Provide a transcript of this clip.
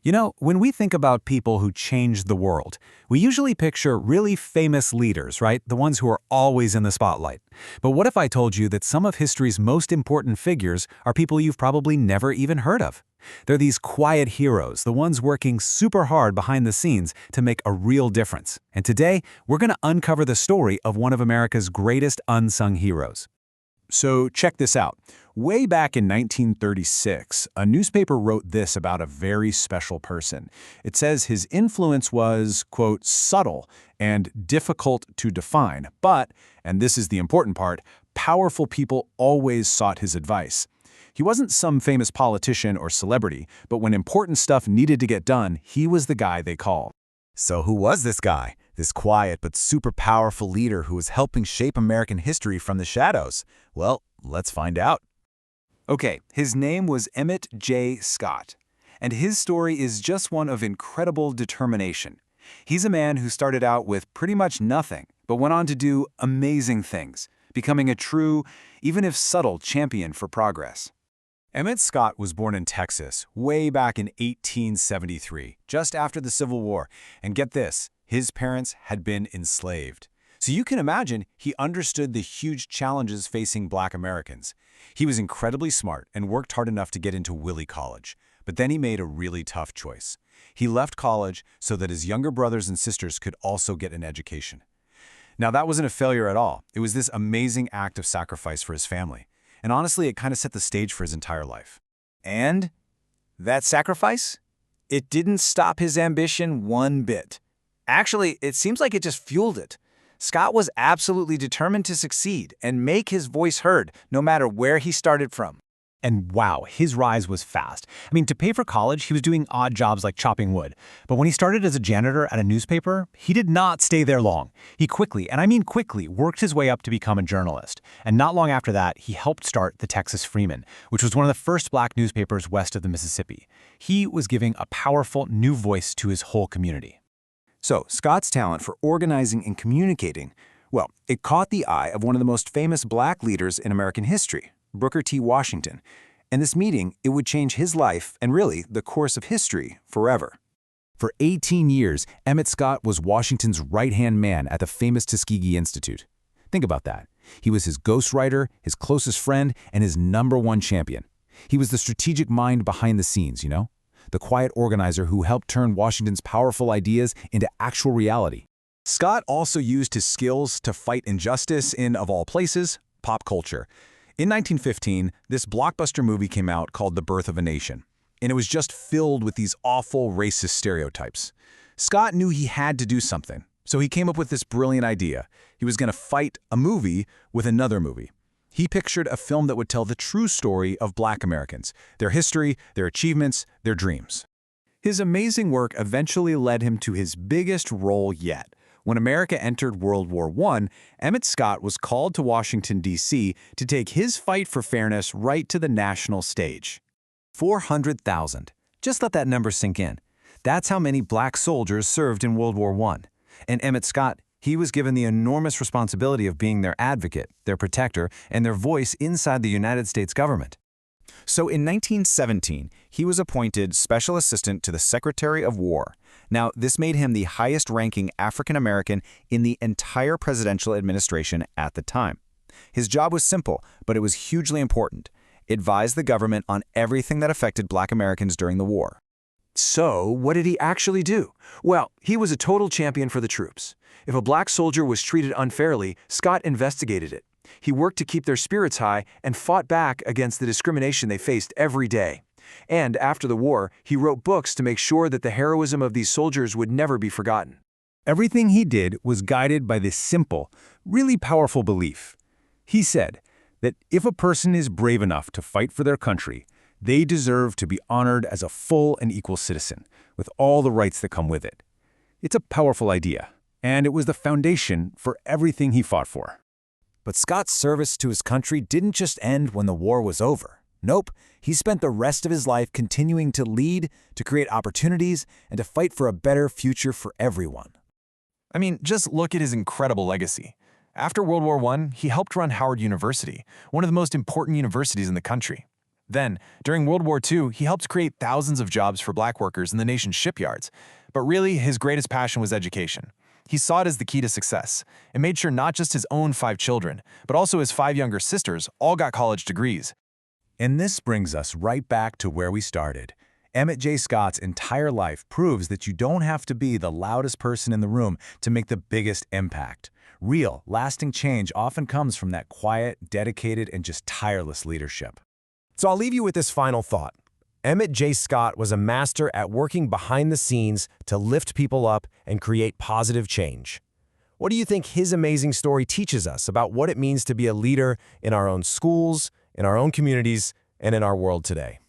You know, when we think about people who changed the world, we usually picture really famous leaders, right? The ones who are always in the spotlight. But what if I told you that some of history's most important figures are people you've probably never even heard of? They're these quiet heroes, the ones working super hard behind the scenes to make a real difference. And today, we're going to uncover the story of one of America's greatest unsung heroes. So check this out. Way back in 1936, a newspaper wrote this about a very special person. It says his influence was, quote, subtle and difficult to define, but, and this is the important part, powerful people always sought his advice. He wasn't some famous politician or celebrity, but when important stuff needed to get done, he was the guy they called. So who was this guy? This quiet but super powerful leader who was helping shape American history from the shadows? Well, let's find out. Okay, his name was Emmett J. Scott, and his story is just one of incredible determination. He's a man who started out with pretty much nothing, but went on to do amazing things, becoming a true, even if subtle, champion for progress. Emmett Scott was born in Texas way back in 1873, just after the Civil War. And get this, his parents had been enslaved. So you can imagine he understood the huge challenges facing Black Americans. He was incredibly smart and worked hard enough to get into Willie College. But then he made a really tough choice. He left college so that his younger brothers and sisters could also get an education. Now, that wasn't a failure at all. It was this amazing act of sacrifice for his family. And honestly, it kind of set the stage for his entire life. And that sacrifice? It didn't stop his ambition one bit. Actually, it seems like it just fueled it. Scott was absolutely determined to succeed and make his voice heard, no matter where he started from. And wow, his rise was fast. I mean, to pay for college, he was doing odd jobs like chopping wood. But when he started as a janitor at a newspaper, he did not stay there long. He quickly, and I mean quickly, worked his way up to become a journalist. And not long after that, he helped start the Texas Freeman, which was one of the first Black newspapers west of the Mississippi. He was giving a powerful new voice to his whole community. So, Scott's talent for organizing and communicating, well, it caught the eye of one of the most famous Black leaders in American history, Booker T. Washington. And this meeting, it would change his life and really the course of history forever. For 18 years, Emmett Scott was Washington's right-hand man at the famous Tuskegee Institute. Think about that. He was his ghostwriter, his closest friend, and his #1 champion. He was the strategic mind behind the scenes, you know? The quiet organizer who helped turn Washington's powerful ideas into actual reality. Scott also used his skills to fight injustice in, of all places, pop culture. In 1915, this blockbuster movie came out called The Birth of a Nation, and it was just filled with these awful racist stereotypes. Scott knew he had to do something, so he came up with this brilliant idea. He was going to fight a movie with another movie. He pictured a film that would tell the true story of Black Americans, their history, their achievements, their dreams. His amazing work eventually led him to his biggest role yet. When America entered World War I, Emmett Scott was called to Washington, D.C. to take his fight for fairness right to the national stage. 400,000. Just let that number sink in. That's how many Black soldiers served in World War I. And Emmett Scott, he was given the enormous responsibility of being their advocate, their protector, and their voice inside the United States government. So in 1917, he was appointed Special Assistant to the Secretary of War. Now, this made him the highest-ranking African-American in the entire presidential administration at the time. His job was simple, but it was hugely important. Advise the government on everything that affected Black Americans during the war. So, what did he actually do? Well, he was a total champion for the troops. If a Black soldier was treated unfairly, Scott investigated it. He worked to keep their spirits high and fought back against the discrimination they faced every day. And after the war, he wrote books to make sure that the heroism of these soldiers would never be forgotten. Everything he did was guided by this simple, really powerful belief. He said that if a person is brave enough to fight for their country, they deserve to be honored as a full and equal citizen, with all the rights that come with it. It's a powerful idea, and it was the foundation for everything he fought for. But Scott's service to his country didn't just end when the war was over. Nope, he spent the rest of his life continuing to lead, to create opportunities, and to fight for a better future for everyone. I mean, just look at his incredible legacy. After World War I, he helped run Howard University, one of the most important universities in the country. Then, during World War II, he helped create thousands of jobs for black workers in the nation's shipyards. But really, his greatest passion was education. He saw it as the key to success, and made sure not just his own 5 children, but also his 5 younger sisters all got college degrees. And this brings us right back to where we started. Emmett J. Scott's entire life proves that you don't have to be the loudest person in the room to make the biggest impact. Real, lasting change often comes from that quiet, dedicated, and just tireless leadership. So I'll leave you with this final thought. Emmett J. Scott was a master at working behind the scenes to lift people up and create positive change. What do you think his amazing story teaches us about what it means to be a leader in our own schools, in our own communities, and in our world today?